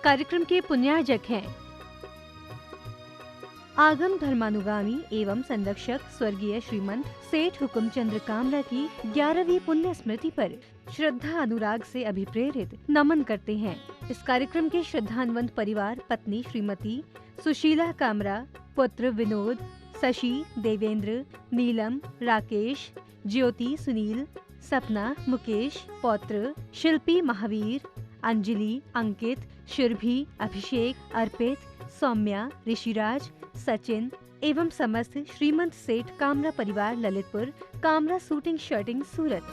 कार्यक्रम के पुण्यार्जक हैं आगम धर्मानुगामी एवं संरक्षक स्वर्गीय श्रीमंत सेठ हुकुमचंद्र कामरा की 11वीं पुण्य स्मृति पर श्रद्धा अनुराग से अभिप्रेरित नमन करते हैं। इस कार्यक्रम के श्रद्धान्वित परिवार पत्नी श्रीमती सुशीला कामरा, पुत्र विनोद, शशि, देवेंद्र, नीलम, राकेश, ज्योति, सुनील, सपना, मुकेश, पौत्र शिल्पी, महावीर, अंजलि, अंकित, शिरभी, अभिषेक, अर्पित, सौम्या, ऋषिराज, सचिन एवं समस्त श्रीमंत सेठ कामरा परिवार ललितपुर, कामरा शूटिंग शर्टिंग, सूरत।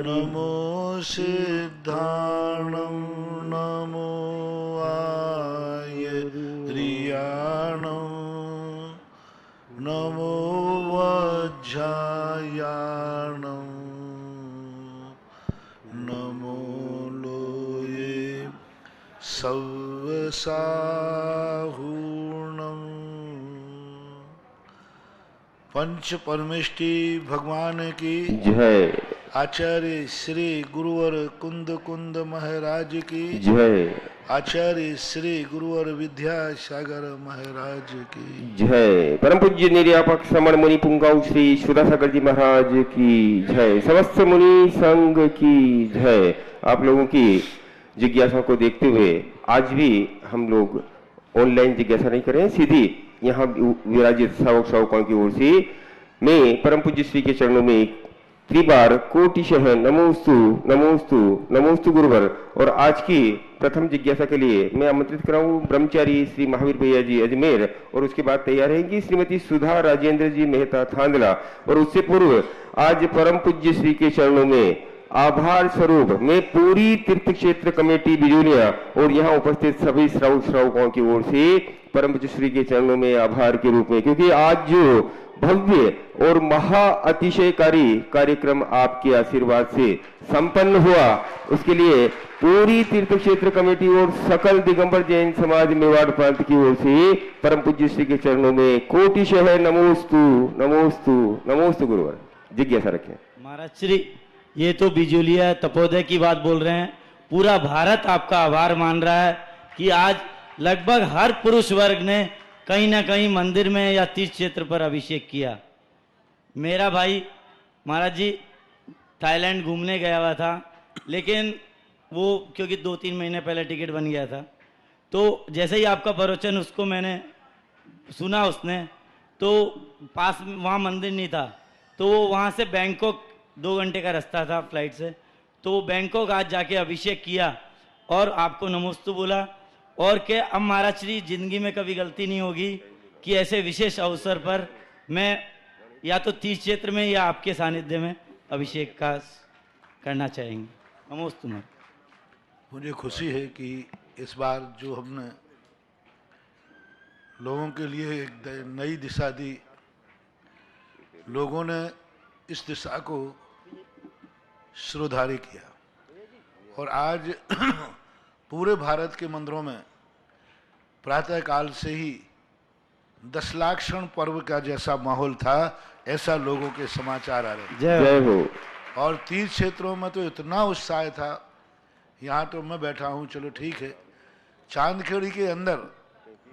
नमो सिद्धाणं नमो आयर्याणं नमो वज्रायाणं नमो लोये सव्यसाहूर्णं। पंच परमेष्टि भगवान की जय। आचार्य श्री गुरुवर कुंद महाराज की जय। आचार्य श्री गुरुवर विद्यासागर महाराज की जय। परम पूज्य निर्यापक श्रमण मुनि पुंगाव श्री सुधासागर जी महाराज की जय। समस्त मुनि संघ की जय। आप लोगों की जिज्ञासा को देखते हुए आज भी हम लोग ऑनलाइन जिज्ञासा नहीं करें, सीधी यहाँ विराजित श्रावक श्रावकों की ओर से मैं परम पूज्य श्री के चरणों में त्रिबार कोटिशः नमोस्तु नमोस्तु नमोस्तु गुरुवर। और आज की प्रथम जिज्ञासा के लिए मैं आमंत्रित कराऊं ब्रह्मचारी श्री महावीर भैया जी अजमेर, और उसके बाद तैयार रहेंगी श्रीमती सुधा राजेंद्र जी मेहता थांदला। और उससे पूर्व आज परम पूज्य श्री के चरणों में आभार स्वरूप मैं पूरी तीर्थ क्षेत्र कमेटी बिजूलिया और यहाँ उपस्थित सभी श्रावकों की ओर से परम पूज्य श्री के चरणों में आभार के रूप में, क्योंकि आज जो भव्य और महा अतिशयकारी कार्यक्रम आपके आशीर्वाद से संपन्न हुआ, उसके लिए पूरी तीर्थ क्षेत्र कमेटी और सकल दिगंबर जैन समाज मेवाड़ प्रांत की ओर से परम पूज्य श्री के चरणों में कोटिशः नमोस्तु नमोस्तु नमोस्तु गुरुवर। जिज्ञासा रखें। महाराज श्री, ये तो बिजूलिया तपोदय की बात बोल रहे हैं। पूरा भारत आपका आभार मान रहा है कि आज लगभग हर पुरुष वर्ग ने कहीं ना कहीं मंदिर में या तीर्थ क्षेत्र पर अभिषेक किया। मेरा भाई महाराज जी थाईलैंड घूमने गया हुआ था, लेकिन वो क्योंकि 2-3 महीने पहले टिकट बन गया था, तो जैसे ही आपका प्रवचन उसको मैंने सुना, उसने तो पास में वहाँ मंदिर नहीं था, तो वो वहाँ से बैंकॉक 2 घंटे का रास्ता था फ्लाइट से, तो वो बैंकॉक आज जाके अभिषेक किया और आपको नमोस्तु बोला। और के अब महाराज श्री जिंदगी में कभी गलती नहीं होगी कि ऐसे विशेष अवसर पर मैं या तो तीर्थ क्षेत्र में या आपके सानिध्य में अभिषेक का करना चाहेंगे। नमोस्तु। मुझे खुशी है कि इस बार जो हमने लोगों के लिए एक नई दिशा दी, लोगों ने इस दिशा को श्रोधारी किया और आज पूरे भारत के मंदिरों में प्रातः काल से ही 10 लाख क्षण पर्व का जैसा माहौल था, ऐसा लोगों के समाचार आ रहे। जय हो। और तीर्थ क्षेत्रों में तो इतना उत्साह था, यहाँ तो मैं बैठा हूँ, चलो ठीक है, चांदखेड़ी के अंदर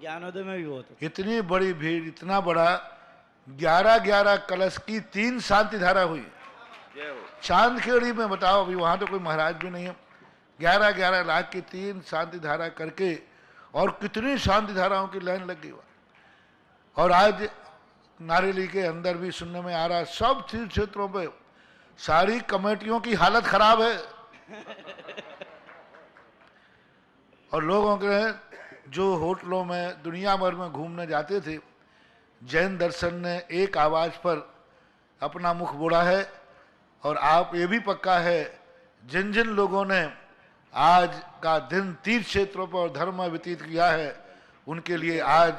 ज्ञानोदय में भी बहुत इतनी बड़ी भीड़, इतना बड़ा 11-11 कलश की 3 शांति धारा हुई चांदखेड़ी में। बताओ, अभी वहाँ तो कोई महाराज भी नहीं है, 11-11 लाख की 3 शांति धारा करके, और कितनी शांति धाराओं की लाइन लग गई। और आज नारेली के अंदर भी सुनने में आ रहा, सब तीर्थ क्षेत्रों पे सारी कमेटियों की हालत खराब है और लोगों के जो होटलों में दुनिया भर में घूमने जाते थे, जैन दर्शन ने एक आवाज पर अपना मुख बोला है। और आप ये भी पक्का है, जिन जिन लोगों ने आज का दिन तीर्थ क्षेत्रों पर धर्म व्यतीत किया है, उनके लिए आज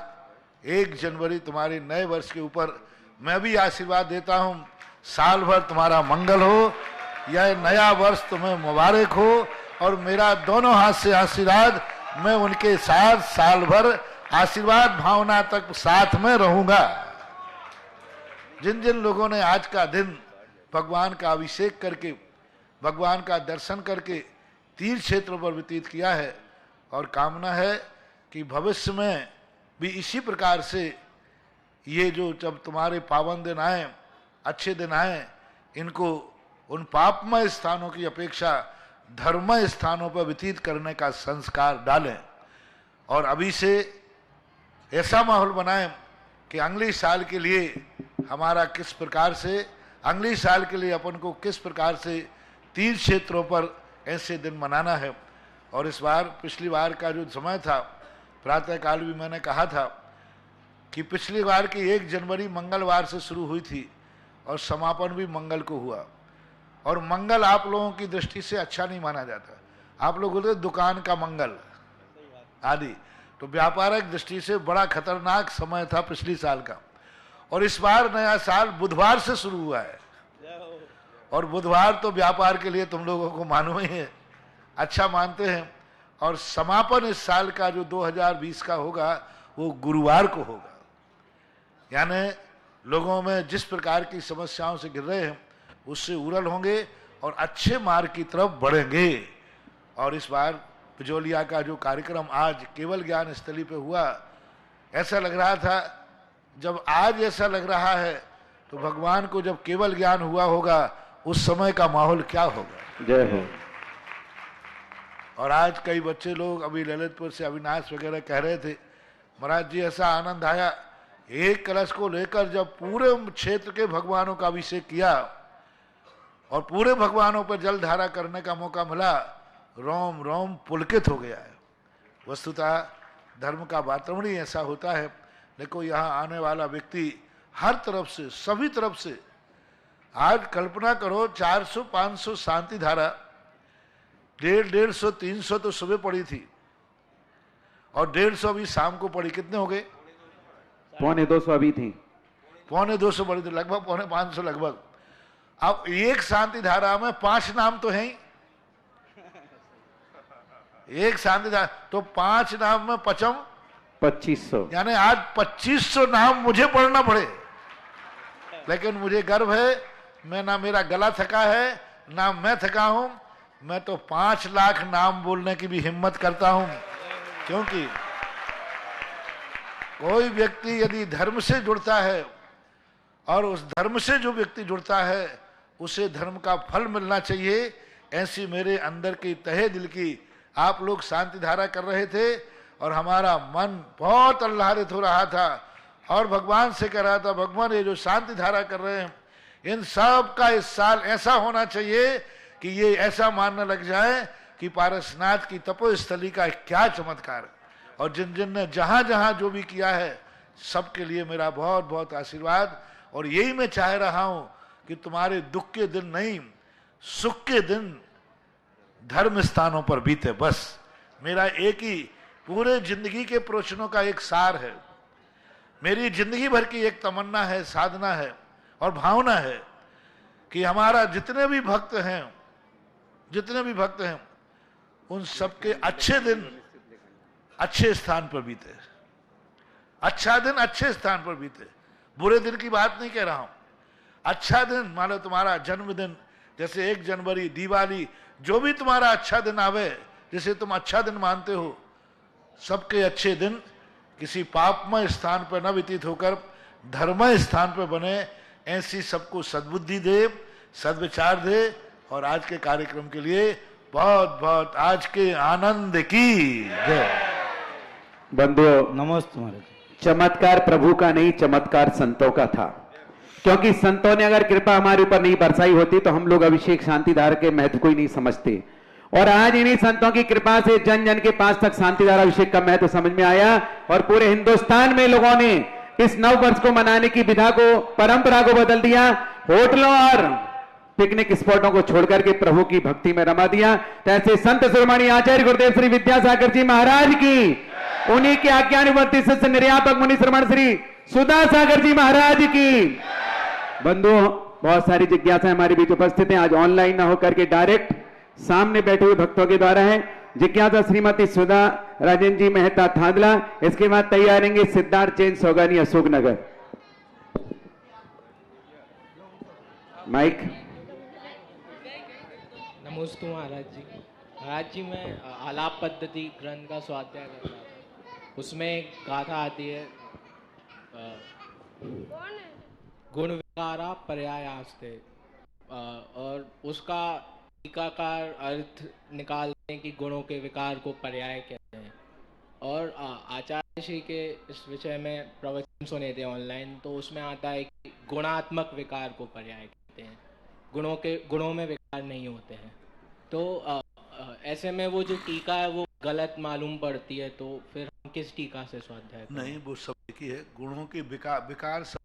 1 जनवरी तुम्हारे नए वर्ष के ऊपर मैं भी आशीर्वाद देता हूं, साल भर तुम्हारा मंगल हो, यह नया वर्ष तुम्हें मुबारक हो, और मेरा दोनों हाथ से आशीर्वाद, मैं उनके साथ साल भर आशीर्वाद भावना तक साथ में रहूंगा। जिन जिन लोगों ने आज का दिन भगवान का अभिषेक करके, भगवान का दर्शन करके तीर्थ क्षेत्रों पर व्यतीत किया है, और कामना है कि भविष्य में भी इसी प्रकार से ये जो जब तुम्हारे पावन दिन आए, अच्छे दिन आए, इनको उन पापमय स्थानों की अपेक्षा धर्ममय स्थानों पर व्यतीत करने का संस्कार डालें, और अभी से ऐसा माहौल बनाएं कि अगले साल के लिए हमारा किस प्रकार से, अगले साल के लिए अपन को किस प्रकार से तीर्थ क्षेत्रों पर ऐसे दिन मनाना है। और इस बार, पिछली बार का जो समय था, प्रातःकाल भी मैंने कहा था कि पिछली बार की 1 जनवरी मंगलवार से शुरू हुई थी और समापन भी मंगल को हुआ, और मंगल आप लोगों की दृष्टि से अच्छा नहीं माना जाता। आप लोग बोलते दुकान का मंगल आदि, तो व्यापारिक दृष्टि से बड़ा खतरनाक समय था पिछली साल का। और इस बार नया साल बुधवार से शुरू हुआ है, और बुधवार तो व्यापार के लिए तुम लोगों को मालूम ही है, अच्छा मानते हैं। और समापन इस साल का जो 2020 का होगा वो गुरुवार को होगा, यानी लोगों में जिस प्रकार की समस्याओं से गिर रहे हैं उससे उरल होंगे और अच्छे मार्ग की तरफ बढ़ेंगे। और इस बार बिजोलिया का जो कार्यक्रम आज केवल ज्ञान स्थली पे हुआ, ऐसा लग रहा था, जब आज ऐसा लग रहा है तो भगवान को जब केवल ज्ञान हुआ होगा उस समय का माहौल क्या होगा। जय हो। और आज कई बच्चे लोग अभी ललितपुर से अविनाश वगैरह कह रहे थे, महाराज जी ऐसा आनंद आया, एक कलश को लेकर जब पूरे क्षेत्र के भगवानों का अभिषेक किया और पूरे भगवानों पर जल धारा करने का मौका मिला, रोम रोम पुलकित हो गया है। वस्तुतः धर्म का वातावरण ही ऐसा होता है। देखो यहाँ आने वाला व्यक्ति हर तरफ से, सभी तरफ से, आज कल्पना करो 400-500 शांति धारा, 150, 300 तो सुबह पड़ी थी और 150 अभी शाम को पड़ी। कितने हो गए? 250 अभी थी, 250 पड़ी थी, लगभग 550 लगभग। अब एक शांति धारा में 5 नाम तो हैं ही, एक शांति धारा तो 5 नाम में 2500, यानी आज 2500 नाम मुझे पढ़ना पड़े। लेकिन मुझे गर्व है, मैं ना मेरा गला थका है ना मैं थका हूं, मैं तो 5 लाख नाम बोलने की भी हिम्मत करता हूं। क्योंकि कोई व्यक्ति यदि धर्म से जुड़ता है और उस धर्म से जो व्यक्ति जुड़ता है उसे धर्म का फल मिलना चाहिए, ऐसी मेरे अंदर की तहे दिल की आप लोग शांति धारा कर रहे थे और हमारा मन बहुत आह्लादित हो रहा था और भगवान से कह रहा था, भगवान ये जो शांति धारा कर रहे हैं इन सब का इस साल ऐसा होना चाहिए कि ये ऐसा मानने लग जाए कि पारसनाथ की तपोस्थली का क्या चमत्कार। और जिन जिन ने जहां जहां जो भी किया है सबके लिए मेरा बहुत बहुत आशीर्वाद। और यही मैं चाह रहा हूं कि तुम्हारे दुख के दिन नहीं, सुख के दिन धर्म स्थानों पर बीते। बस मेरा एक ही पूरे जिंदगी के प्रवचनों का एक सार है, मेरी जिंदगी भर की एक तमन्ना है, साधना है और भावना है कि हमारा जितने भी भक्त हैं उन सबके अच्छे दिन अच्छे स्थान पर बीते, अच्छा दिन अच्छे स्थान पर बीते। बुरे दिन की बात नहीं कह रहा हूं, अच्छा दिन, मान लो तुम्हारा जन्मदिन, जैसे 1 जनवरी, दिवाली, जो भी तुम्हारा अच्छा दिन आवे, जिसे तुम अच्छा दिन मानते हो, सबके अच्छे दिन किसी पापमय स्थान पर न व्यतीत होकर धर्ममय स्थान पर बने, ऐसी सबको सद्बुद्धि दे, सद्विचार दे। और आज के कार्यक्रम के लिए बहुत बहुत आज के आनंद की जय। बंधुओं, नमस्ते महाराज। चमत्कार प्रभु का नहीं, चमत्कार संतों का था। क्योंकि संतों ने अगर कृपा हमारे ऊपर नहीं बरसाई होती तो हम लोग अभिषेक शांतिधारा के महत्व को ही नहीं समझते। और आज इन्हीं संतों की कृपा से जन जन के पास तक शांतिधारा अभिषेक का महत्व समझ में आया और पूरे हिंदुस्तान में लोगों ने इस नव वर्ष को मनाने की विधा को, परंपरा को बदल दिया। होटलों और पिकनिक स्पॉटों को छोड़कर के प्रभु की भक्ति में रमा दिया। तो ऐसे संत शिरोमणि आचार्य गुरुदेव श्री विद्यासागर जी महाराज की उन्हीं के आज्ञानुवर्ती शिष्य निर्यापक मुनि श्रमण श्री सुधा सागर जी महाराज की। बंधुओं, बहुत सारी जिज्ञासाएं हमारे बीच उपस्थित हैं। आज ऑनलाइन ना होकर के डायरेक्ट सामने बैठे हुए भक्तों के द्वारा है। जिज्ञासा श्रीमती सुधा राजेंद्र जी मेहता थादला, इसके बाद तैयार रहेंगे सिद्धार्थ जैन सोगानी अशोकनगर। माइक। नमस्ते महाराज जी। महाराज जी, मैं आलाप पद्धति ग्रंथ का स्वाध्याय कर रहा था। उसमें एक गाथा आती है, गुण विकारा पर्यायास्ते, और उसका टीकाकार अर्थ निकालते हैं कि गुणों के विकार को पर्याय कहते हैं। और आचार्य श्री के इस विषय में प्रवचन सुने थे ऑनलाइन, तो उसमें आता है कि गुणात्मक विकार को पर्याय कहते हैं, गुणों में विकार नहीं होते हैं। तो ऐसे में वो जो टीका है वो गलत मालूम पड़ती है, तो फिर हम किस टीका से स्वाध्याय करें? नहीं, वो सब की है। गुणों की विकार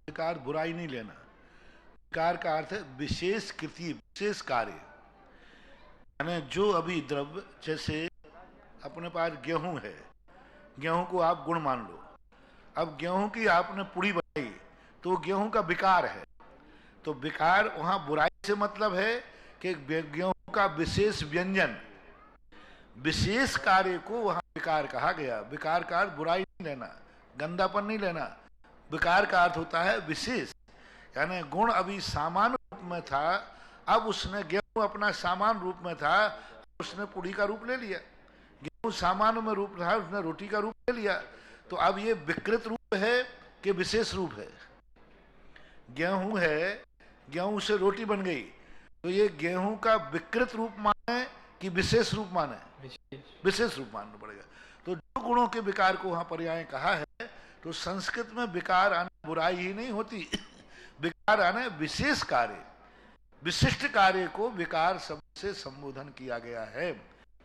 विकार बुराई नहीं लेना। विकार का अर्थ है विशेष कृति, विशेष कार्य। यानी जो अभी द्रव्य, जैसे अपने पास गेहूं है, गेहूं को आप गुण मान लो। अब गेहूं की आपने पुड़ी बनाई तो गेहूं का विकार है, तो विकार वहां बुराई से मतलब है कि गेहूं का विशेष व्यंजन, विशेष कार्य को वहां विकार कहा गया। विकार का अर्थ बुराई नहीं लेना, गंदापन नहीं लेना। विकार का अर्थ होता है विशेष। यानी गुण अभी सामान्य रूप में था, अब उसने, गेहूं अपना सामान्य रूप में था, उसने पुड़ी का रूप ले लिया। गेहूं सामान्य में रूप था, उसने रोटी का रूप ले लिया। तो अब ये विकृत रूप है कि विशेष रूप है? गेहूं है, गेहूं से रोटी बन गई, तो ये गेहूं का विकृत रूप माने कि विशेष रूप माने? विशेष रूप मानना पड़ेगा। तो जो गुणों के विकार को वहां पर्याय कहा है, तो संस्कृत में विकार आने बुराई ही नहीं होती। विकार आने विशेष कार्य, विशिष्ट कार्य को विकार शब्द से संबोधन किया गया है।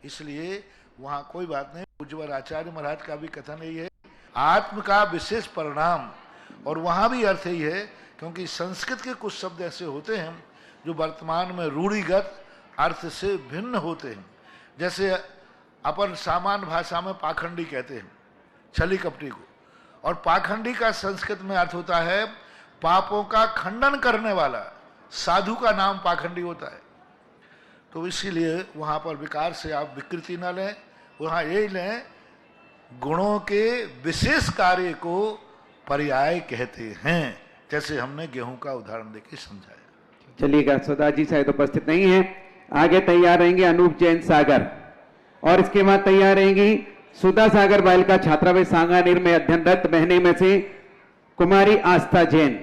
इसलिए वहां कोई बात नहीं। पूज्यवर आचार्य महाराज का भी कथन यही है, आत्म का विशेष परिणाम। और वहां भी अर्थ यही है, क्योंकि संस्कृत के कुछ शब्द ऐसे होते हैं जो वर्तमान में रूढ़िगत अर्थ से भिन्न होते हैं। जैसे अपन सामान्य भाषा में पाखंडी कहते हैं छली कपटी को, और पाखंडी का संस्कृत में अर्थ होता है पापों का खंडन करने वाला। साधु का नाम पाखंडी होता है। तो इसीलिए वहां पर विकार से आप विकृति न लें, वहां यही लें गुणों के विशेष कार्य को पर्याय कहते हैं, जैसे हमने गेहूं का उदाहरण देके समझाया। चलिएगा, सुधा जी शायद उपस्थित नहीं है। आगे तैयार रहेंगे अनूप जैन सागर, और इसके बाद तैयार रहेंगी सुधा सागर बालिका छात्रावास सांगानेर में अध्ययनरत बहने में से कुमारी आस्था जैन।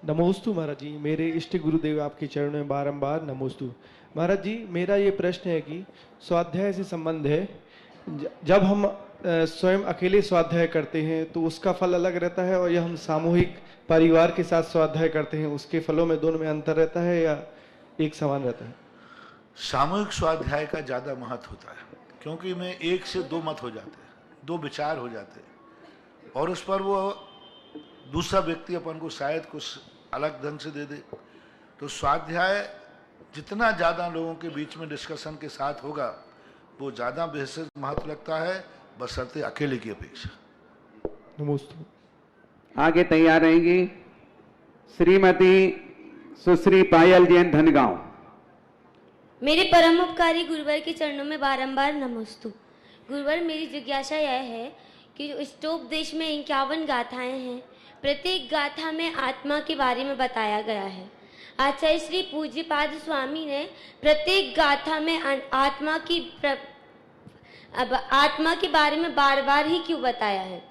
नमोस्तु महाराज जी, मेरे इष्ट गुरुदेव आपके चरणों में बारंबार नमोस्तु। महाराज जी, मेरा ये प्रश्न है कि स्वाध्याय से संबंध है। जब हम स्वयं अकेले स्वाध्याय करते हैं तो उसका फल अलग रहता है, और यह हम सामूहिक परिवार के साथ स्वाध्याय करते हैं उसके फलों में, दोनों में अंतर रहता है या एक समान रहता है? सामूहिक स्वाध्याय का ज्यादा महत्व होता है, क्योंकि में एक से दो मत हो जाते हैं, दो विचार हो जाते हैं, और उस पर वो दूसरा व्यक्ति अपन को शायद कुछ अलग ढंग से दे दे। तो स्वाध्याय जितना ज्यादा लोगों के बीच में डिस्कशन के साथ होगा, वो ज्यादा बेहतर महत्व लगता है, बशर्ते अकेले की अपेक्षा। नमस्ते। आगे तैयार रहेंगी श्रीमती सुश्री पायल जैन धनगांव। मेरे परम उपकारी गुरुवर के चरणों में बारंबार नमस्तु। गुरुवर, मेरी जिज्ञासा यह है कि जो स्तोपदेश में 51 गाथाएं हैं, प्रत्येक गाथा में आत्मा के बारे में बताया गया है। आचार्य श्री पूज्यपाद स्वामी ने प्रत्येक गाथा में आत्मा के बारे में बार बार ही क्यों बताया है?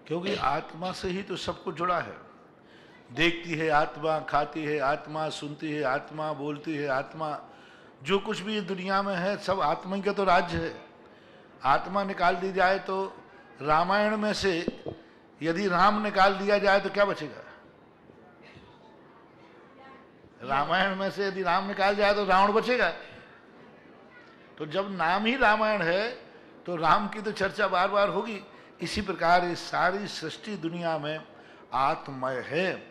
क्योंकि आत्मा से ही तो सब कुछ जुड़ा है। देखती है आत्मा, खाती है आत्मा, सुनती है आत्मा, बोलती है आत्मा। जो कुछ भी दुनिया में है सब आत्मा का तो राज्य है। आत्मा निकाल दी जाए तो रामायण में से यदि राम निकाल दिया जाए तो क्या बचेगा? रामायण में से यदि राम निकाल जाए तो रावण बचेगा। तो जब नाम ही रामायण है तो राम की तो चर्चा बार बार होगी। इसी प्रकार इस सारी सृष्टि दुनिया में आत्मय है।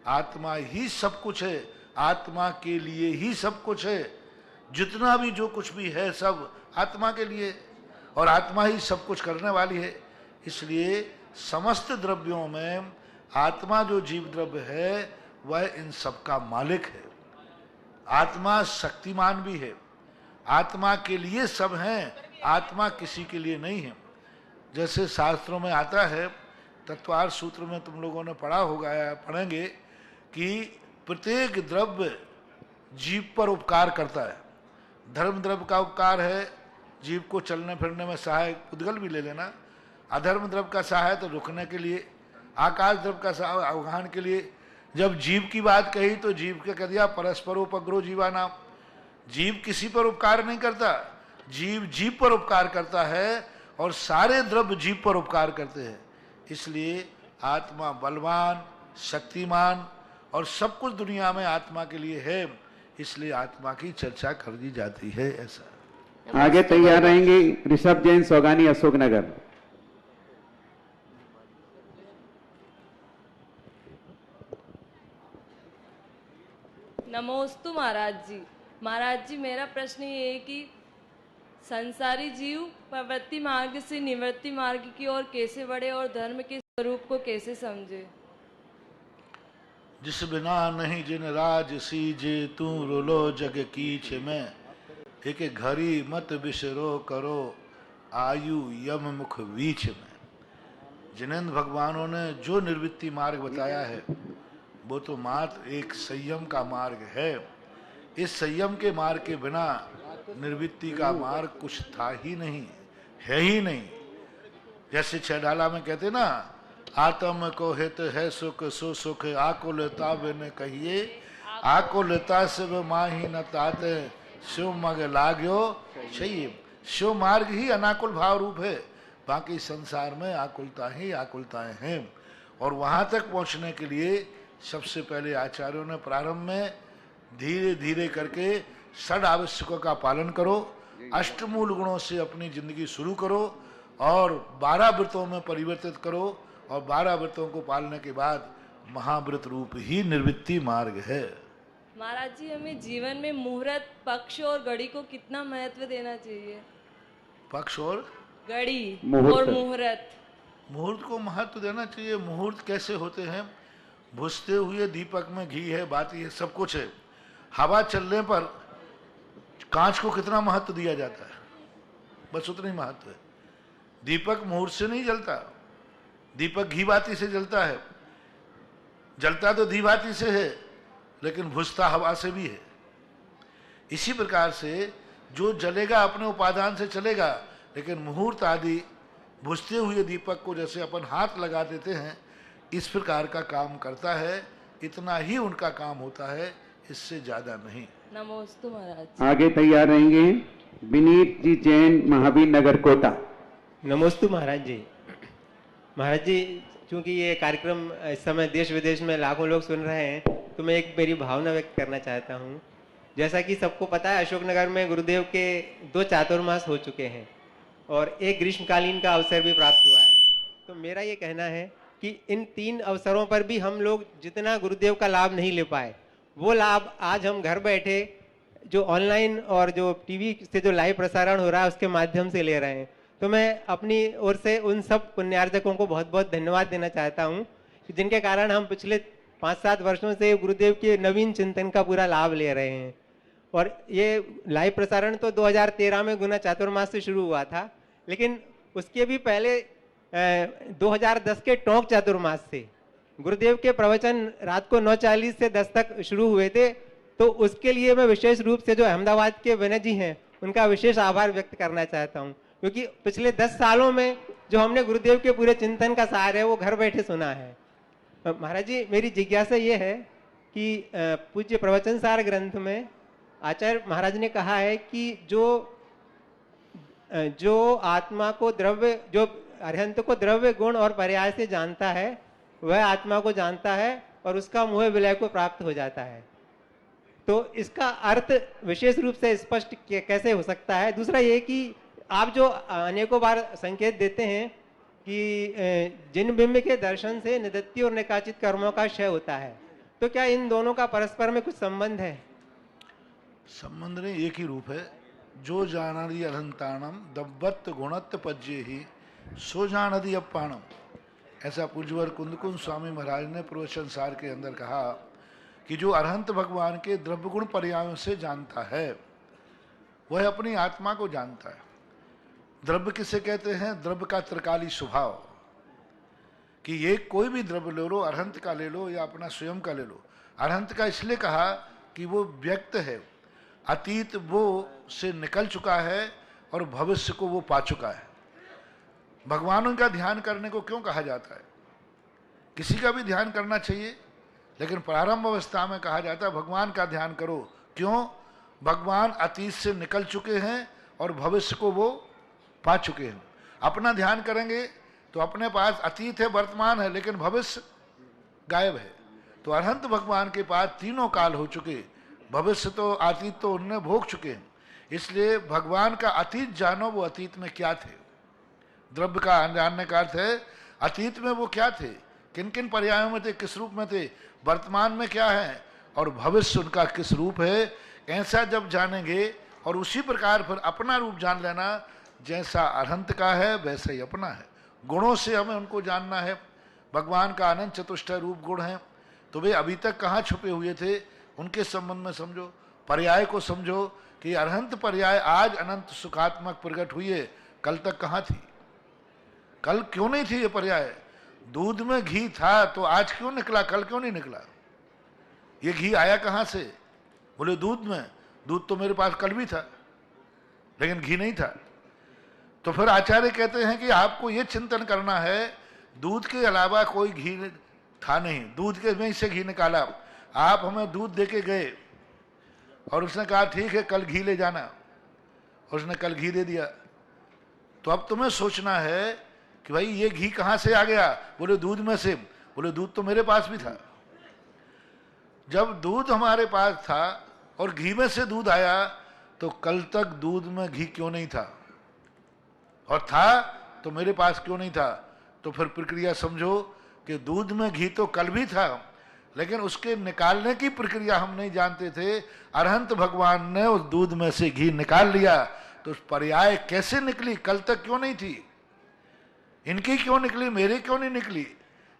आत्मा ही सब कुछ है, आत्मा के लिए ही सब कुछ है। जितना भी जो कुछ भी है सब आत्मा के लिए, और आत्मा ही सब कुछ करने वाली है। इसलिए समस्त द्रव्यों में आत्मा जो जीव द्रव्य है वह इन सब का मालिक है। आत्मा शक्तिमान भी है, आत्मा के लिए सब हैं, आत्मा किसी के लिए नहीं है। जैसे शास्त्रों में आता है, तत्वार्थ सूत्र में तुम लोगों ने पढ़ा होगा या पढ़ेंगे कि प्रत्येक द्रव्य जीव पर उपकार करता है। धर्म द्रव्य का उपकार है, जीव को चलने फिरने में सहायक, उद्गल भी ले लेना। अधर्म द्रव्य का सहाय तो रुकने के लिए, आकाश द्रव्य का सहाय अवगाहन के लिए। जब जीव की बात कही तो जीव के कह दिया परस्परोपग्रो जीवा नाम। जीव किसी पर उपकार नहीं करता, जीव जीव पर उपकार करता है, और सारे द्रव्य जीव पर उपकार करते हैं। इसलिए आत्मा बलवान, शक्तिमान और सब कुछ दुनिया में आत्मा के लिए है, इसलिए आत्मा की चर्चा कर दी जाती है। ऐसा आगे तैयार रहेंगे ऋषभ जैन, सौगानी, अशोकनगर। नमोस्तु महाराज जी। महाराज जी, मेरा प्रश्न ये है कि संसारी जीव प्रवृत्ति मार्ग से निवृत्ति मार्ग की ओर कैसे बढ़े और धर्म के स्वरूप को कैसे समझे। जिस बिना नहीं जिन राज सीजे, तू रोलो जग कीछ में, एक घड़ी मत बिसरो करो आयु यम मुख बीच में। जिनेंद्र भगवानों ने जो निवृत्ति मार्ग बताया है वो तो मात्र एक संयम का मार्ग है। इस संयम के मार्ग के बिना निवृत्ति का मार्ग कुछ था ही नहीं, है ही नहीं। जैसे छेडाला में कहते ना, आत्म को हित है सुख सो सुख, आकुलता बिन कहिए, आकुलता से माही न ताते, शिव मग लाग्यो चाहिए। शिव मार्ग ही अनाकुल भाव रूप है, बाकी संसार में आकुलता ही आकुलताएं हैं। और वहां तक पहुंचने के लिए सबसे पहले आचार्यों ने प्रारंभ में धीरे धीरे करके षड आवश्यकों का पालन करो, अष्टमूल गुणों से अपनी जिंदगी शुरू करो और 12 व्रतों में परिवर्तित करो, और 12 व्रतों को पालने के बाद महाव्रत रूप ही निवृत्ति मार्ग है। महाराज जी, हमें जीवन में मुहूर्त, पक्ष और घड़ी को कितना महत्व देना चाहिए। पक्ष और घड़ी मुहूर्त। और मुहूर्त। मुहूर्त को महत्व देना चाहिए। मुहूर्त कैसे होते हैं? भुजते हुए दीपक में घी है, बात ये सब कुछ है। हवा चलने पर कांच को कितना महत्व दिया जाता है, बस उतना ही महत्व है। दीपक मुहूर्त से नहीं जलता, दीपक घी बाती से जलता है। जलता तो घी बाती से है, लेकिन भुजता हवा से भी है। इसी प्रकार से जो जलेगा अपने उपादान से चलेगा, लेकिन मुहूर्त आदि भुजते हुए दीपक को जैसे अपन हाथ लगा देते हैं, इस प्रकार का काम करता है। इतना ही उनका काम होता है, इससे ज्यादा नहीं। नमोस्तु महाराज। आगे तैयार रहेंगे विनीत जी जैन, महावीर नगर, कोटा। नमोस्तु महाराज जी। महाराज जी, चूंकि ये कार्यक्रम इस समय देश विदेश में लाखों लोग सुन रहे हैं, तो मैं एक मेरी भावना व्यक्त करना चाहता हूँ। जैसा कि सबको पता है, अशोकनगर में गुरुदेव के 2 चातुर्मास हो चुके हैं और एक ग्रीष्मकालीन का अवसर भी प्राप्त हुआ है। तो मेरा ये कहना है कि इन 3 अवसरों पर भी हम लोग जितना गुरुदेव का लाभ नहीं ले पाए, वो लाभ आज हम घर बैठे जो ऑनलाइन और जो टीवी से जो लाइव प्रसारण हो रहा है उसके माध्यम से ले रहे हैं। तो मैं अपनी ओर से उन सब पुण्यार्जकों को बहुत बहुत धन्यवाद देना चाहता हूं, जिनके कारण हम पिछले 5-7 वर्षों से गुरुदेव के नवीन चिंतन का पूरा लाभ ले रहे हैं। और ये लाइव प्रसारण तो 2013 में गुना चातुर्मास से शुरू हुआ था, लेकिन उसके भी पहले 2010 के टोंक चातुर्मास से गुरुदेव के प्रवचन रात को 9:40 से 10 तक शुरू हुए थे। तो उसके लिए मैं विशेष रूप से जो अहमदाबाद के विनय जी हैं उनका विशेष आभार व्यक्त करना चाहता हूं, क्योंकि पिछले 10 सालों में जो हमने गुरुदेव के पूरे चिंतन का सार है वो घर बैठे सुना है। महाराज जी, मेरी जिज्ञासा ये है कि पूज्य प्रवचन सार ग्रंथ में आचार्य महाराज ने कहा है कि जो आत्मा को द्रव्य, जो अरहंत को द्रव्य गुण और पर्याय से जानता है वह आत्मा को जानता है और उसका मोह विलय को प्राप्त हो जाता है। तो इसका अर्थ विशेष रूप से स्पष्ट कैसे हो सकता है? दूसरा ये कि आप जो अनेकों बार संकेत देते हैं कि जिन बिंब के दर्शन से निदत्ति और निकाचित कर्मों का क्षय होता है, तो क्या इन दोनों का परस्पर में कुछ संबंध है? संबंध नहीं, एक ही रूप है। जो जानदी अनंताणम दब्बत गुणत्व पज्ये ही सो जानदी अपाणम, ऐसा पूज्यवर कुंदकुंज स्वामी महाराज ने प्रवचन सार के अंदर कहा कि जो अरहंत भगवान के द्रव्य गुण पर्यायों से जानता है वह अपनी आत्मा को जानता है। द्रव्य किसे कहते हैं? द्रव्य का त्रिकाली स्वभाव, कि ये कोई भी द्रव्य ले लो, अरहंत का ले लो या अपना स्वयं का ले लो। अरहंत का इसलिए कहा कि वो व्यक्त है, अतीत वो से निकल चुका है और भविष्य को वो पा चुका है। भगवानों का ध्यान करने को क्यों कहा जाता है? किसी का भी ध्यान करना चाहिए, लेकिन प्रारंभ अवस्था में कहा जाता है भगवान का ध्यान करो। क्यों? भगवान अतीत से निकल चुके हैं और भविष्य को वो पा चुके हैं। अपना ध्यान करेंगे तो अपने पास अतीत है, वर्तमान है, लेकिन भविष्य गायब है। तो अरहंत भगवान के पास तीनों काल हो चुके, भविष्य तो अतीत तो उनने भोग चुके हैं। इसलिए भगवान का अतीत जानो, वो अतीत में क्या थे। द्रव्य का जानने का अर्थ है अतीत में वो क्या थे, किन किन पर्यायों में थे, किस रूप में थे, वर्तमान में क्या है और भविष्य उनका किस रूप है। ऐसा जब जानेंगे और उसी प्रकार फिर अपना रूप जान लेना, जैसा अरहंत का है वैसा ही अपना है। गुणों से हमें उनको जानना है। भगवान का अनंत चतुष्टय रूप गुण है, तो वे अभी तक कहाँ छुपे हुए थे, उनके संबंध में समझो, पर्याय को समझो कि अरहंत पर्याय आज अनंत सुखात्मक प्रकट हुई है, कल तक कहाँ थी, कल क्यों नहीं थी ये पर्याय। दूध में घी था तो आज क्यों निकला, कल क्यों नहीं निकला। ये घी आया कहाँ से? बोले दूध में। दूध तो मेरे पास कल भी था, लेकिन घी नहीं था। तो फिर आचार्य कहते हैं कि आपको ये चिंतन करना है, दूध के अलावा कोई घी था नहीं, दूध के में से घी निकाला। आप हमें दूध देके गए और उसने कहा ठीक है कल घी ले जाना, उसने कल घी दे दिया। तो अब तुम्हें सोचना है कि भाई ये घी कहाँ से आ गया। बोले दूध में से। बोले दूध तो मेरे पास भी था। जब दूध हमारे पास था और घी में से दूध आया, तो कल तक दूध में घी क्यों नहीं था, और था तो मेरे पास क्यों नहीं था। तो फिर प्रक्रिया समझो कि दूध में घी तो कल भी था, लेकिन उसके निकालने की प्रक्रिया हम नहीं जानते थे। अरहंत भगवान ने उस दूध में से घी निकाल लिया, तो उस पर्याय कैसे निकली, कल तक क्यों नहीं थी, इनकी क्यों निकली, मेरे क्यों नहीं निकली।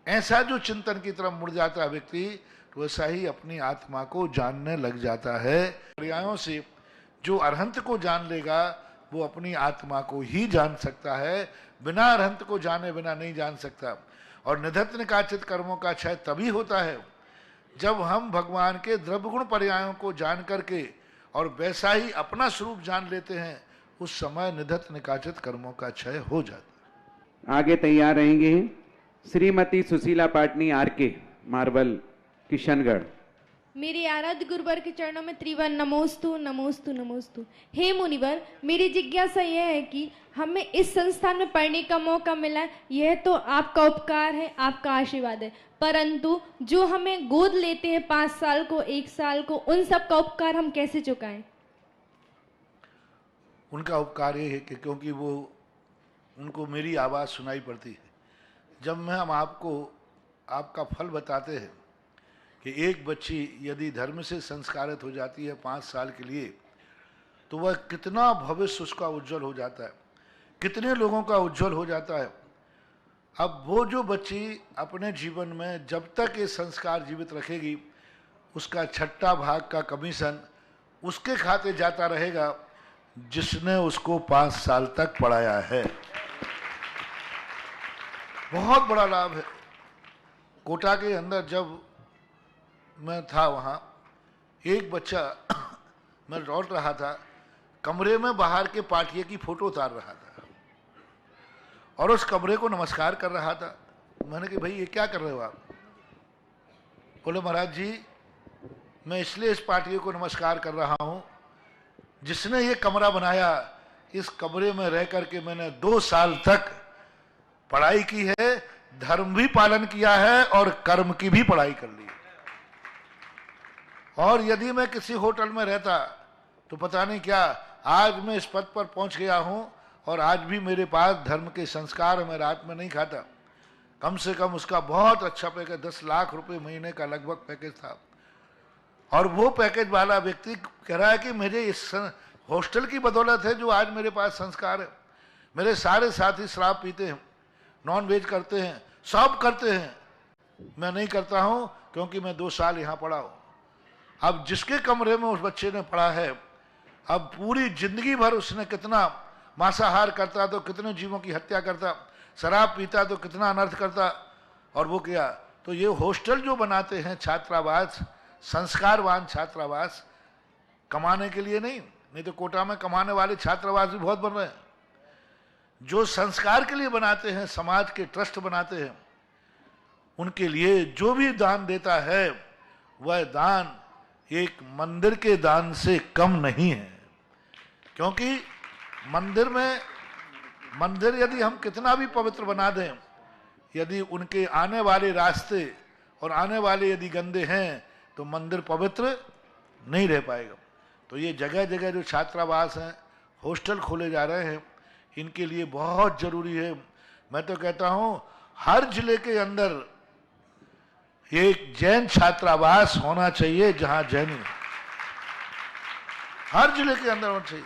ऐसा जो चिंतन की तरफ मुड़ जाता है व्यक्ति, तो वैसा ही अपनी आत्मा को जानने लग जाता है। पर्यायों से जो अरहंत को जान लेगा वो अपनी आत्मा को ही जान सकता है, बिना अरहंत को जाने बिना नहीं जान सकता। और निधत्त निकाचित कर्मों का क्षय तभी होता है जब हम भगवान के द्रव्य गुण पर्यायों को जान करके और वैसा ही अपना स्वरूप जान लेते हैं, उस समय निधत्त निकाचित कर्मों का क्षय हो जाता है। आगे तैयार रहेंगे श्रीमती सुशीला पाटनी आरके, मार्बल, किशनगढ़। मेरे आराध्य गुरुवर के चरणों में त्रिवन नमोस्तु नमोस्तु नमोस्तु। हे मुनिवर, मेरी जिज्ञासा यह है कि हमें इस संस्थान में पढ़ने का मौका मिला, यह तो आपका उपकार है, आपका आशीर्वाद है, परंतु जो हमें गोद लेते हैं 5 साल को, 1 साल को, उन सब का उपकार हम कैसे चुकाएं? उनका उपकार ये है कि क्योंकि वो उनको मेरी आवाज़ सुनाई पड़ती है। जब मैं हम आपको आपका फल बताते हैं कि एक बच्ची यदि धर्म से संस्कारित हो जाती है 5 साल के लिए, तो वह कितना भविष्य उसका उज्जवल हो जाता है, कितने लोगों का उज्जवल हो जाता है। अब वो जो बच्ची अपने जीवन में जब तक ये संस्कार जीवित रखेगी, उसका 6ठा भाग का कमीशन उसके खाते जाता रहेगा जिसने उसको 5 साल तक पढ़ाया है। बहुत बड़ा लाभ है। कोटा के अंदर जब मैं था वहाँ, एक बच्चा मैं लौट रहा था, कमरे में बाहर के पाटिये की फोटो उतार रहा था और उस कमरे को नमस्कार कर रहा था। मैंने कहा भाई ये क्या कर रहे हो आप? बोले महाराज जी मैं इसलिए इस पाटिये को नमस्कार कर रहा हूँ जिसने ये कमरा बनाया, इस कमरे में रह करके मैंने 2 साल तक पढ़ाई की है, धर्म भी पालन किया है और कर्म की भी पढ़ाई कर ली। और यदि मैं किसी होटल में रहता तो पता नहीं क्या, आज मैं इस पद पर पहुंच गया हूं और आज भी मेरे पास धर्म के संस्कार, मैं रात में नहीं खाता। कम से कम उसका बहुत अच्छा पैकेज, 10 लाख रुपए महीने का लगभग पैकेज था। और वो पैकेज वाला व्यक्ति कह रहा है कि मुझे इस हॉस्टल की बदौलत है जो आज मेरे पास संस्कार है। मेरे सारे साथी शराब पीते हैं, नॉन वेज करते हैं, सब करते हैं, मैं नहीं करता हूं क्योंकि मैं 2 साल यहाँ पढ़ा हूं। अब जिसके कमरे में उस बच्चे ने पढ़ा है, अब पूरी जिंदगी भर उसने कितना मांसाहार करता तो कितने जीवों की हत्या करता, शराब पीता तो कितना अनर्थ करता, और वो किया। तो ये हॉस्टल जो बनाते हैं छात्रावास, संस्कारवान छात्रावास, कमाने के लिए नहीं तो कोटा में कमाने वाले छात्रावास भी बहुत बन रहे हैं। जो संस्कार के लिए बनाते हैं, समाज के ट्रस्ट बनाते हैं, उनके लिए जो भी दान देता है वह दान एक मंदिर के दान से कम नहीं है। क्योंकि मंदिर यदि हम कितना भी पवित्र बना दें, यदि उनके आने वाले रास्ते और आने वाले यदि गंदे हैं तो मंदिर पवित्र नहीं रह पाएगा। तो ये जगह जगह जो छात्रावास हैं, हॉस्टल खोले जा रहे हैं, इनके लिए बहुत जरूरी है। मैं तो कहता हूं हर जिले के अंदर एक जैन छात्रावास होना चाहिए, जहां जैनी हर जिले के अंदर होना चाहिए।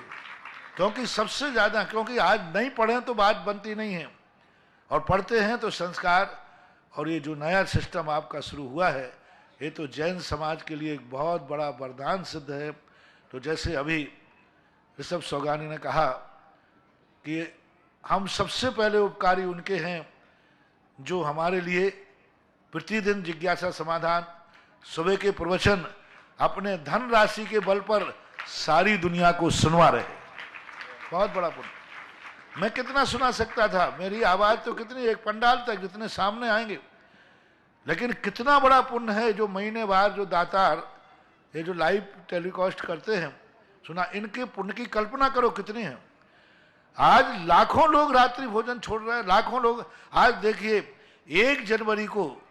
क्योंकि सबसे ज्यादा, क्योंकि आज नहीं पढ़े तो बात बनती नहीं है, और पढ़ते हैं तो संस्कार, और ये जो नया सिस्टम आपका शुरू हुआ है, ये तो जैन समाज के लिए एक बहुत बड़ा वरदान सिद्ध है। तो जैसे अभी ऋषभ सोगानी ने कहा कि हम सबसे पहले उपकारी उनके हैं जो हमारे लिए प्रतिदिन जिज्ञासा समाधान, सुबह के प्रवचन, अपने धन राशि के बल पर सारी दुनिया को सुनवा रहे। बहुत बड़ा पुण्य। मैं कितना सुना सकता था, मेरी आवाज तो कितनी, एक पंडाल तक जितने सामने आएंगे, लेकिन कितना बड़ा पुण्य है जो महीने बाद जो दातार ये जो लाइव टेलीकास्ट करते हैं, सुना, इनके पुण्य की कल्पना करो कितनी है। आज लाखों लोग रात्रि भोजन छोड़ रहे हैं, लाखों लोग। आज देखिए 1 जनवरी को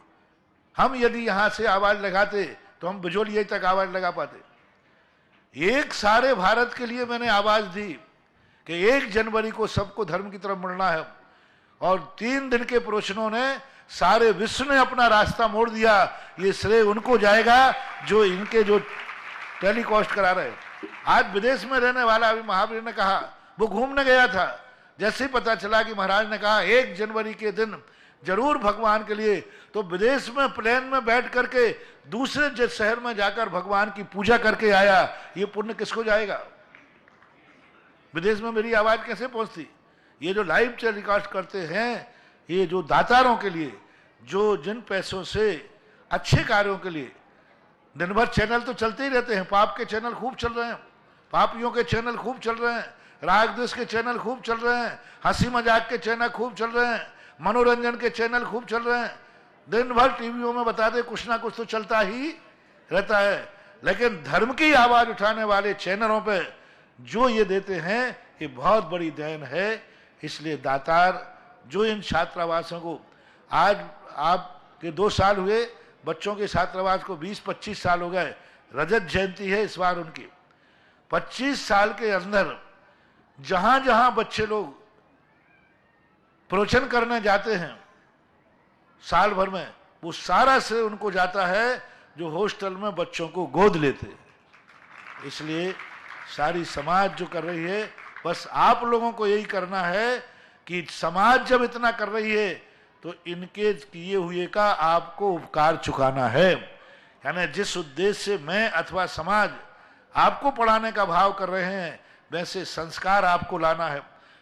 हम यदि यहां से आवाज लगाते तो हम बिजोलिया तक आवाज लगा पाते। एक सारे भारत के लिए मैंने आवाज दी कि 1 जनवरी को सबको धर्म की तरफ मुड़ना है, और 3 दिन के प्रवचनों ने सारे विश्व ने अपना रास्ता मोड़ दिया। ये श्रेय उनको जाएगा जो इनके जो टेलीकास्ट करा रहे। आज विदेश में रहने वाला अभी महावीर ने कहा, वो घूमने गया था, जैसे ही पता चला कि महाराज ने कहा 1 जनवरी के दिन जरूर भगवान के लिए, तो विदेश में प्लेन में बैठ करके दूसरे शहर में जाकर भगवान की पूजा करके आया। ये पुण्य किसको जाएगा? विदेश में मेरी आवाज कैसे पहुंचती? ये जो लाइव टेलीकास्ट करते हैं, ये जो दातारों के लिए, जो जिन पैसों से अच्छे कार्यों के लिए, दिन भर चैनल तो चलते ही रहते हैं, पाप के चैनल खूब चल रहे हैं, पापियों के चैनल खूब चल रहे हैं, राग द्वेष के चैनल खूब चल रहे हैं, हंसी मजाक के चैनल खूब चल रहे हैं, मनोरंजन के चैनल खूब चल रहे हैं। दिन भर टीवियों में बता दे कुछ ना कुछ तो चलता ही रहता है। लेकिन धर्म की आवाज उठाने वाले चैनलों पे जो ये देते हैं, ये बहुत बड़ी देन है। इसलिए दातार जो इन छात्रावासों को, आज आपके 2 साल हुए, बच्चों के छात्रावास को 20-25 साल हो गए। रजत जयंती है इस बार उनकी। 25 साल के अंदर जहां जहां बच्चे लोग प्रवचन करने जाते हैं साल भर में, वो सारा से उनको जाता है जो हॉस्टल में बच्चों को गोद लेते। इसलिए सारी समाज जो कर रही है, बस आप लोगों को यही करना है कि समाज जब इतना कर रही है तो इनके किए हुए का आपको उपकार चुकाना है। यानी जिस उद्देश्य से मैं अथवा समाज आपको पढ़ाने का भाव कर रहे हैं, वैसे संस्कार आपको लाना है,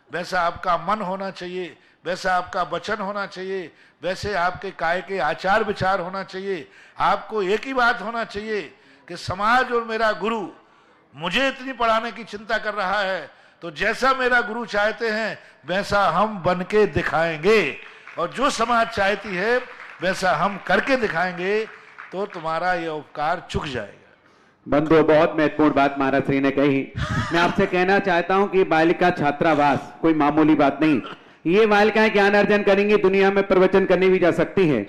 वैसा आपका मन होना चाहिए, वैसा आपका वचन होना चाहिए, वैसे आपके काय के आचार विचार होना चाहिए। आपको एक ही बात होना चाहिए कि समाज और मेरा गुरु मुझे इतनी पढ़ाने की चिंता कर रहा है, तो जैसा मेरा गुरु चाहते हैं वैसा हम बन के दिखाएंगे, और जो समाज चाहती है वैसा हम करके दिखाएंगे, तो तुम्हारा यह उपकार चुक जाएगा। बंधुओं, बहुत महत्वपूर्ण बात महाराज श्री ने कही। मैं आपसे कहना चाहता हूं कि बालिका छात्रावास कोई मामूली बात नहीं। ये बालिकाएं ज्ञान अर्जन करेंगी, दुनिया में प्रवचन करने भी जा सकती हैं।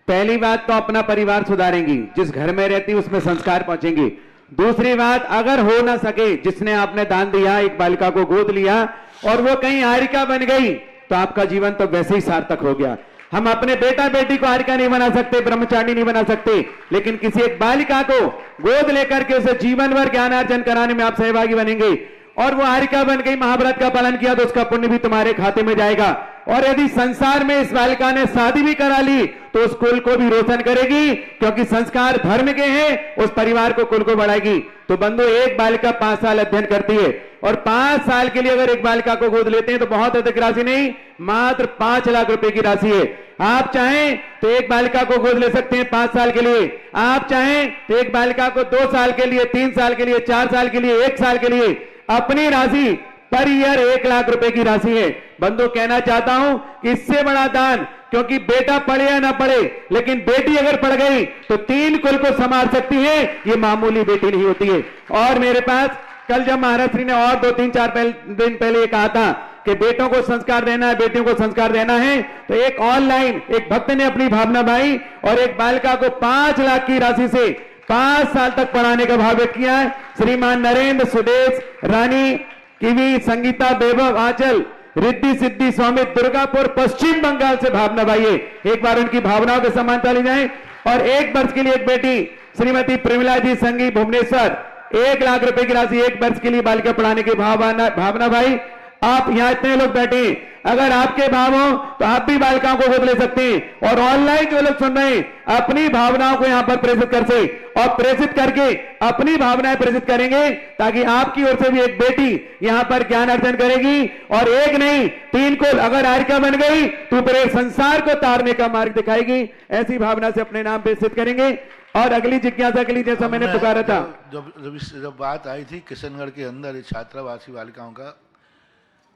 पहली बात तो अपना परिवार सुधारेंगी, जिस घर में रहती उसमें संस्कार पहुंचेंगी। दूसरी बात, अगर हो ना सके, जिसने आपने दान दिया, एक बालिका को गोद लिया और वो कहीं हारिका बन गई, तो आपका जीवन तो वैसे ही सार्थक हो गया। हम अपने बेटा बेटी को हारिका नहीं बना सकते, ब्रह्मचारी नहीं बना सकते, लेकिन किसी एक बालिका को गोद लेकर के उसे जीवन भर ज्ञानार्जन कराने में आप सहभागी बनेंगे और वो हारिका बन गई, महाव्रत का पालन किया, तो उसका पुण्य भी तुम्हारे खाते में जाएगा। और यदि संसार में इस बालिका ने शादी भी करा ली तो उस कुल को भी रोशन करेगी, क्योंकि संस्कार धर्म के हैं, उस परिवार को, कुल को बढ़ाएगी। तो बंधु, एक बालिका 5 साल अध्ययन करती है और 5 साल के लिए अगर एक बालिका को गोद लेते हैं तो बहुत अधिक राशि नहीं, मात्र 5 लाख रुपए की राशि है। आप चाहें तो एक बालिका को गोद ले सकते हैं 5 साल के लिए, आप चाहें तो एक बालिका को 2 साल के लिए, 3 साल के लिए, 4 साल के लिए, 1 साल के लिए, अपनी राशि पर ईयर 1 लाख रुपए की राशि है। बंधु, कहना चाहता हूं कि इससे बड़ा दान, क्योंकि बेटा पढ़े या ना पढ़े, लेकिन बेटी अगर पढ़ गई तो 3 कुल को संभाल सकती है, ये मामूली बेटी नहीं होती है। और मेरे पास कल जब महाराज श्री ने और 2-3-4 दिन पहले ये कहा था कि बेटों को संस्कार देना है, बेटियों को संस्कार देना है, तो एक ऑनलाइन एक भक्त ने अपनी भावना भाई और एक बालिका को 5 लाख की राशि से 5 साल तक पढ़ाने का भाव व्यक्त किया है। श्रीमान नरेंद्र, सुदेश, रानी, किवी, संगीता, वैभव, आंचल, रिद्धि, सिद्धि, स्वामी, दुर्गापुर, पश्चिम बंगाल से भावना भाई है। एक बार उनकी भावनाओं के समानता ली जाए। और 1 वर्ष के लिए एक बेटी श्रीमती प्रेमिला जी संगी, भुवनेश्वर, 1 लाख रुपए की राशि 1 वर्ष के लिए बालिका पढ़ाने की भावना भाई। आप यहाँ इतने लोग बैठे, अगर आपके भाव हो तो आप भी बालिकाओं को गोद ले सकते हैं। और ऑनलाइन जो लोग सुन रहे हैं अपनी भावनाओं को यहाँ पर प्रेषित कर से और प्रेषित करके अपनी भावनाएं प्रेषित करेंगे, ताकि आपकी ओर से भी एक बेटी यहाँ पर ज्ञान अर्जन करेगी। और 1 नहीं 3 को अगर हारिका बन गई तो पूरे संसार को तारने का मार्ग दिखाएगी। ऐसी भावना से अपने नाम प्रेषित करेंगे। और अगली जिज्ञासा के लिए जैसा मैंने पुकारा था, जब बात आई थी किशनगढ़ के अंदर छात्रावासी बालिकाओं का,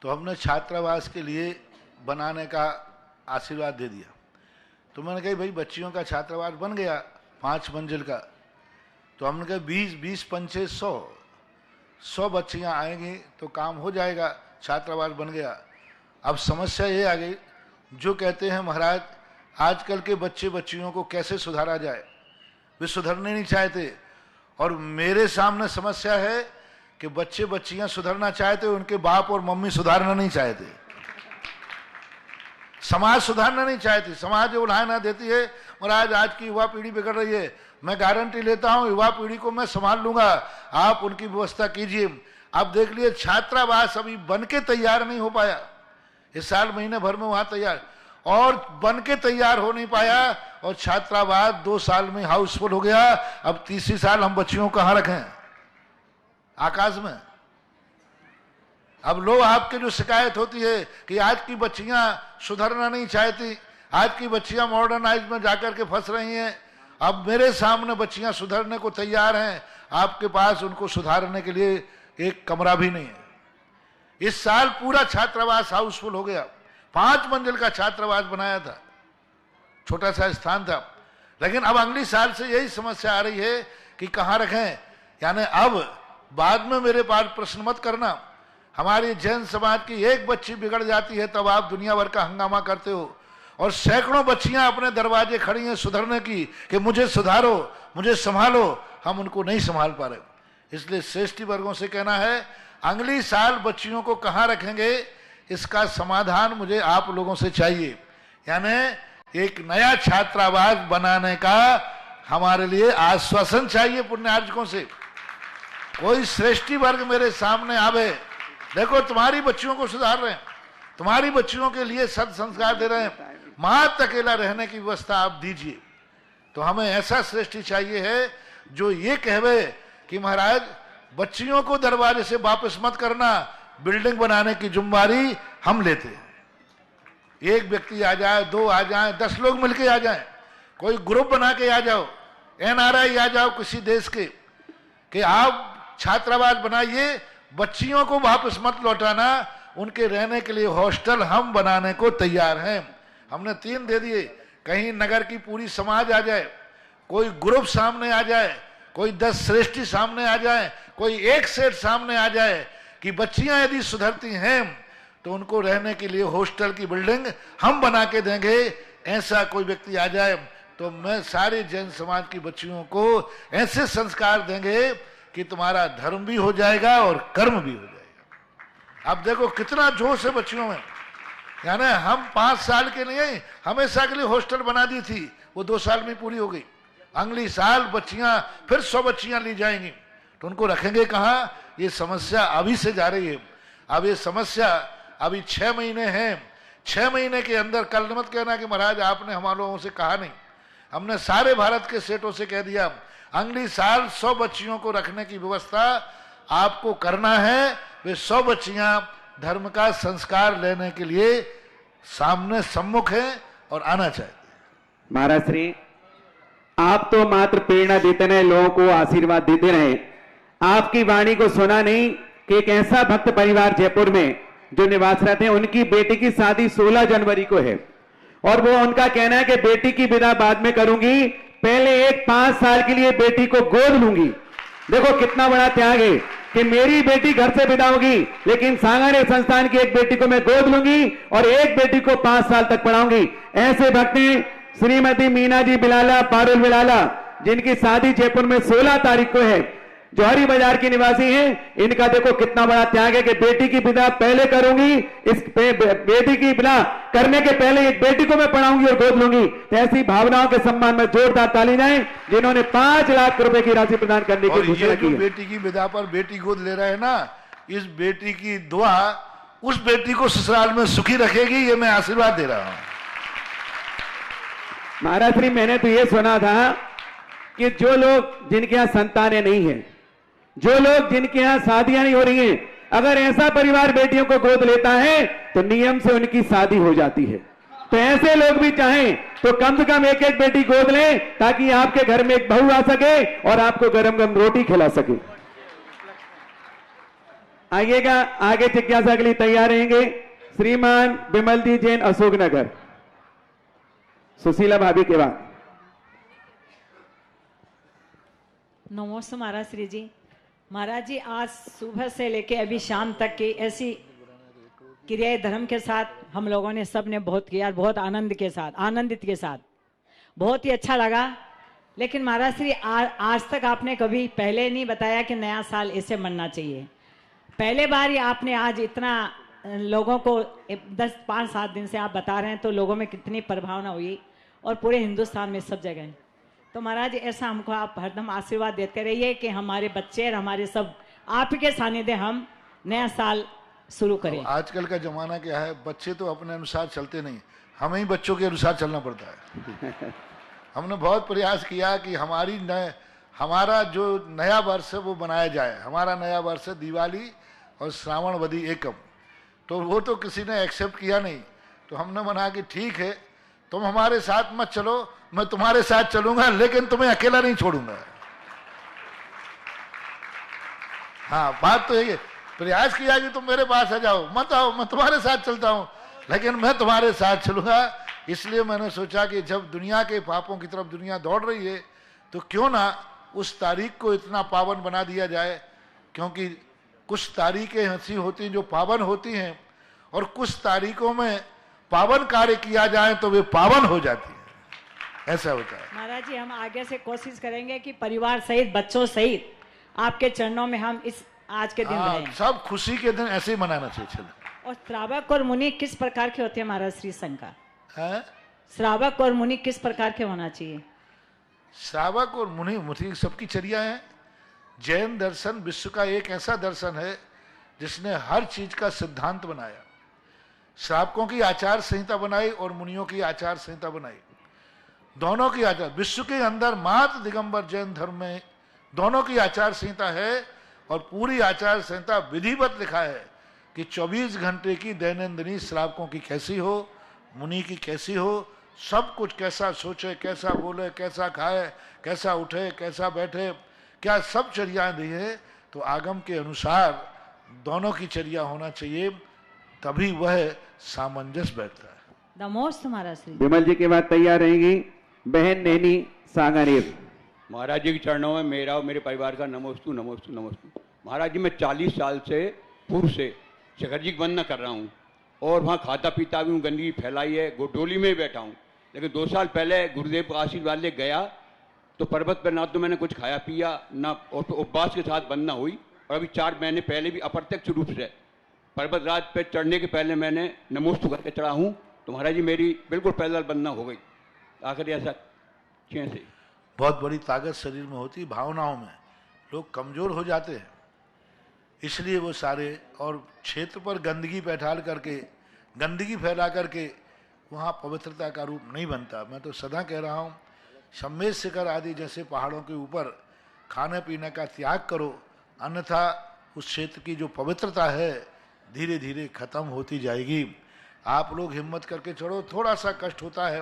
तो हमने छात्रावास के लिए बनाने का आशीर्वाद दे दिया। तो मैंने कहा भाई बच्चियों का छात्रावास बन गया 5 मंजिल का, तो हमने कहा 20 पंचे 100 बच्चियां आएंगी तो काम हो जाएगा, छात्रावास बन गया। अब समस्या ये आ गई, जो कहते हैं महाराज आजकल के बच्चे बच्चियों को कैसे सुधारा जाए, वे सुधरने नहीं चाहते। और मेरे सामने समस्या है कि बच्चे बच्चियां सुधरना चाहते, उनके बाप और मम्मी सुधारना नहीं चाहते, समाज सुधारना नहीं चाहती, समाज उलाहना देती है महाराज आज की युवा पीढ़ी बिगड़ रही है, मैं गारंटी लेता हूं युवा पीढ़ी को मैं संभाल लूंगा, आप उनकी व्यवस्था कीजिए। अब देख लिए छात्रावास अभी बन के तैयार नहीं हो पाया, इस साल महीने भर में वहां तैयार, और बन के तैयार हो नहीं पाया, और छात्रावास 2 साल में हाउसफुल हो गया। अब तीसरी साल हम बच्चियों कहां रखें, आकाश में। अब लोग आपके जो शिकायत होती है कि आज की बच्चियां सुधरना नहीं चाहती, आज की बच्चियां मॉडर्नाइज में जाकर के फंस रही हैं, अब मेरे सामने बच्चियां सुधरने को तैयार हैं, आपके पास उनको सुधारने के लिए एक कमरा भी नहीं है। इस साल पूरा छात्रावास हाउसफुल हो गया, 5 मंजिल का छात्रावास बनाया था, छोटा सा स्थान था, लेकिन अब अगली साल से यही समस्या आ रही है कि कहां रखें। यानी अब बाद में मेरे पास प्रश्न मत करना, हमारी जैन समाज की एक बच्ची बिगड़ जाती है तब आप दुनिया भर का हंगामा करते हो, और सैकड़ों बच्चियां अपने दरवाजे खड़ी हैं सुधरने की कि मुझे सुधारो, मुझे संभालो, हम उनको नहीं संभाल पा रहे। इसलिए श्रेष्ठी वर्गों से कहना है अगली साल बच्चियों को कहां रखेंगे, इसका समाधान मुझे आप लोगों से चाहिए। यानी एक नया छात्रावास बनाने का हमारे लिए आश्वासन चाहिए पुण्यार्जकों से। कोई श्रेष्ठी वर्ग मेरे सामने आवे, देखो तुम्हारी बच्चियों को सुधार रहे हैं, तुम्हारी बच्चियों के लिए सद संस्कार दे रहे हैं, मात अकेला रहने की व्यवस्था आप दीजिए। तो हमें ऐसा श्रेष्ठी चाहिए है जो ये कहवे कि महाराज बच्चियों को दरवाजे से वापस मत करना, बिल्डिंग बनाने की जिम्मेदारी हम लेते हैं। एक व्यक्ति आ जाए, 2 आ जाए, 10 लोग मिलके आ जाए, कोई ग्रुप बना के आ जाओ, NRI आ जाओ किसी देश के, कि आप छात्रावास बनाइए, बच्चियों को वापस मत लौटाना, उनके रहने के लिए हॉस्टल हम बनाने को तैयार हैं। हमने 3 दे दिए, कहीं नगर की पूरी समाज आ जाए, कोई ग्रुप सामने आ जाए, कोई 10 श्रेष्ठी सामने आ जाए, कोई एक सेठ सामने आ जाए कि बच्चियां यदि सुधरती हैं तो उनको रहने के लिए हॉस्टल की बिल्डिंग हम बना के देंगे। ऐसा कोई व्यक्ति आ जाए तो मैं सारे जैन समाज की बच्चियों को ऐसे संस्कार देंगे कि तुम्हारा धर्म भी हो जाएगा और कर्म भी हो जाएगा। अब देखो कितना जोश है बच्चियों में, यानी हम 5 साल के नहीं, हमेशा के लिए हॉस्टल बना दी थी, वो 2 साल में पूरी हो गई। अगली साल बच्चियां फिर 100 बच्चियां ली जाएंगी, तो उनको रखेंगे कहाँ? ये समस्या अभी से जा रही है। अब ये समस्या अभी 6 महीने हैं, 6 महीने के अंदर, कल मत कहना कि महाराज आपने हमारे लोगों से कहा नहीं, हमने सारे भारत के सेठों से कह दिया अगली साल 100 बच्चियों को रखने की व्यवस्था आपको करना है। वे 100 बच्चियां धर्म का संस्कार लेने के लिए सामने सम्मुख है और आना चाहिए। महाराज श्री, आप तो मात्र प्रेरणा देते रहे, लोगों को आशीर्वाद देते रहे, आपकी वाणी को सुना नहीं कि एक ऐसा भक्त परिवार जयपुर में जो निवास रहते हैं, उनकी बेटी की शादी 16 जनवरी को है और वो उनका कहना है कि बेटी की विदा बाद में करूंगी, पहले एक 5 साल के लिए बेटी को गोद लूंगी। देखो कितना बड़ा त्याग है कि मेरी बेटी घर से विदा होगी, लेकिन सांगानेर संस्थान की एक बेटी को मैं गोद लूंगी और एक बेटी को 5 साल तक पढ़ाऊंगी। ऐसे भक्ति श्रीमती मीना जी बिलाला, पारुल बिलाला, जिनकी शादी जयपुर में 16 तारीख को है, जौहरी बाजार की निवासी हैं। इनका देखो कितना बड़ा त्याग है कि बेटी की विदा पहले करूंगी, इस बेटी की विदा करने के पहले एक बेटी को मैं पढ़ाऊंगी और गोद लूंगी। तो ऐसी भावनाओं के सम्मान में जोरदार ताली जाए जिन्होंने 5 लाख रुपए की राशि प्रदान करने की घोषणा की है। बेटी की विदा पर बेटी गोद ले रहे हैं ना, इस बेटी की दुआ उस बेटी को ससुराल में सुखी रखेगी, ये मैं आशीर्वाद दे रहा हूं। महाराज श्री, मैंने तो ये सुना था कि जो लोग जिनके यहां संतानें नहीं है, जो लोग जिनके यहां शादियां नहीं हो रही हैं, अगर ऐसा परिवार बेटियों को गोद लेता है तो नियम से उनकी शादी हो जाती है। तो ऐसे लोग भी चाहें तो कम से कम एक एक बेटी गोद लें, ताकि आपके घर में एक बहू आ सके और आपको गरम गरम रोटी खिला सके। आइएगा, आगे जिज्ञासा के लिए तैयार रहेंगे श्रीमान विमल जी जैन, अशोकनगर। सुशीला भाभी के बाद। नमस्ते महाराज श्री जी। महाराज जी, आज सुबह से लेके अभी शाम तक की ऐसी क्रियाएं धर्म के साथ हम लोगों ने सब ने बहुत किया, बहुत आनंदित के साथ बहुत ही अच्छा लगा। लेकिन महाराज श्री, आज तक आपने कभी पहले नहीं बताया कि नया साल ऐसे मनना चाहिए। पहले बार ही आपने आज इतना लोगों को 5-7 दिन से आप बता रहे हैं, तो लोगों में कितनी प्रभावना हुई और पूरे हिंदुस्तान में सब जगह। तो महाराज ऐसा हमको आप हरदम आशीर्वाद देते रहिए कि हमारे बच्चे और हमारे सब आपके सानिध्य हम नया साल शुरू करें। आजकल का जमाना क्या है, बच्चे तो अपने अनुसार चलते नहीं, हमें ही बच्चों के अनुसार चलना पड़ता है। हमने बहुत प्रयास किया कि हमारा जो नया वर्ष है वो बनाया जाए। हमारा नया वर्ष है दिवाली और श्रावणवदी एकम, तो वो तो किसी ने एक्सेप्ट किया नहीं। तो हमने मना कि ठीक है, तुम हमारे साथ मत चलो, मैं तुम्हारे साथ चलूंगा, लेकिन तुम्हें अकेला नहीं छोड़ूंगा। हाँ, बात तो यही है। प्रयास किया कि तुम मेरे पास आ जाओ, मत आओ, मैं तुम्हारे साथ चलता हूं, लेकिन मैं तुम्हारे साथ चलूंगा। इसलिए मैंने सोचा कि जब दुनिया के पापों की तरफ दुनिया दौड़ रही है, तो क्यों ना उस तारीख को इतना पावन बना दिया जाए। क्योंकि कुछ तारीखें ऐसी होती हैं जो पावन होती हैं, और कुछ तारीखों में पावन कार्य किया जाए तो वे पावन हो जाती है। ऐसा होता है। महाराज जी, हम आगे से कोशिश करेंगे कि परिवार सहित, बच्चों सहित आपके चरणों में हम इस आज के दिन रहें। सब खुशी के दिन ऐसे ही मनाना चाहिए। चलो। और श्रावक और मुनि किस प्रकार के होते हैं महाराज श्री संघ का? श्रावक और मुनि किस प्रकार के होना चाहिए? श्रावक और मुनि सबकी चर्या है। जैन दर्शन विश्व का एक ऐसा दर्शन है जिसने हर चीज का सिद्धांत बनाया। श्रावकों की आचार संहिता बनाई और मुनियों की आचार संहिता बनाई। दोनों की आचार, विश्व के अंदर मात्र दिगंबर जैन धर्म में दोनों की आचार संहिता है, और पूरी आचार संहिता विधिवत लिखा है कि 24 घंटे की दैनंदिनी श्रावकों की कैसी हो, मुनि की कैसी हो, सब कुछ कैसा सोचे, कैसा बोले, कैसा खाए, कैसा उठे, कैसा बैठे, क्या सब चर्याएं दी है। तो आगम के अनुसार दोनों की चर्या होना चाहिए, तभी वह सामंजस्य बैठता है। नमोस्तु महाराज श्री। विमल जी के बाद तैयार रहेंगी बहन नैनी सांगानेर। महाराज जी के चरणों में मेरा और मेरे परिवार का नमोस्तु नमोस्तु नमोस्तु। महाराज जी, मैं 40 साल से पूर्व से शेखर जी की वंदना कर रहा हूँ, और वहाँ खाता पीता भी हूँ, गंदगी फैलाई है, गोडोली में बैठा हूँ। लेकिन 2 साल पहले गुरुदेव का आशीर्वाद ले गया तो पर्वत पर ना तो मैंने कुछ खाया पिया, ना उपवास के साथ वंदना हुई, और अभी 4 महीने पहले भी अप्रत्यक्ष रूप से पर्वतराज पे चढ़ने के पहले मैंने नमोस्तु करके चढ़ा हूँ, तो महाराज जी मेरी बिल्कुल पैदल बंधना हो गई। आखिर ऐसा कैसे? बहुत बड़ी ताकत शरीर में होती, भावनाओं में लोग कमजोर हो जाते हैं, इसलिए वो सारे और क्षेत्र पर गंदगी बैठाल करके, गंदगी फैला करके वहाँ पवित्रता का रूप नहीं बनता। मैं तो सदा कह रहा हूँ, सम्मेद शिखर आदि जैसे पहाड़ों के ऊपर खाने पीने का त्याग करो, अन्यथा उस क्षेत्र की जो पवित्रता है धीरे धीरे खत्म होती जाएगी। आप लोग हिम्मत करके चढ़ो, थोड़ा सा कष्ट होता है,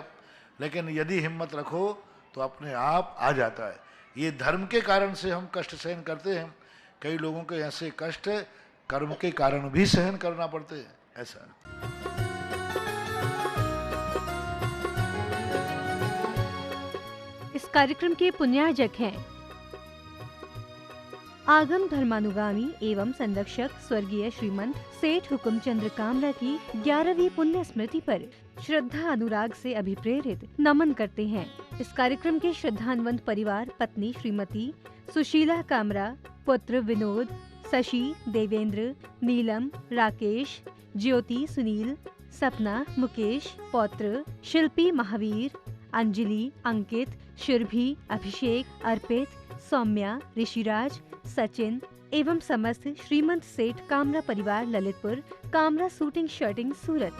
लेकिन यदि हिम्मत रखो तो अपने आप आ जाता है। ये धर्म के कारण से हम कष्ट सहन करते हैं, कई लोगों के ऐसे कष्ट कर्म के कारण भी सहन करना पड़ते हैं, ऐसा। इस कार्यक्रम के पुण्यार्जक हैं आगम धर्मानुगामी एवं संरक्षक स्वर्गीय श्रीमंत सेठ हुकुमचंद्र कामरा की 11वीं पुण्य स्मृति पर श्रद्धा अनुराग से अभिप्रेरित नमन करते हैं। इस कार्यक्रम के श्रद्धान्वित परिवार पत्नी श्रीमती सुशीला कामरा, पुत्र विनोद, शशि, देवेंद्र, नीलम, राकेश, ज्योति, सुनील, सपना, मुकेश, पौत्र, शिल्पी, महावीर, अंजलि, अंकित, शुरभि, अभिषेक, अर्पित, सौम्या, ऋषिराज, सचिन एवं समस्त श्रीमंत सेठ कामरा परिवार ललितपुर, कामरा शूटिंग शर्टिंग सूरत।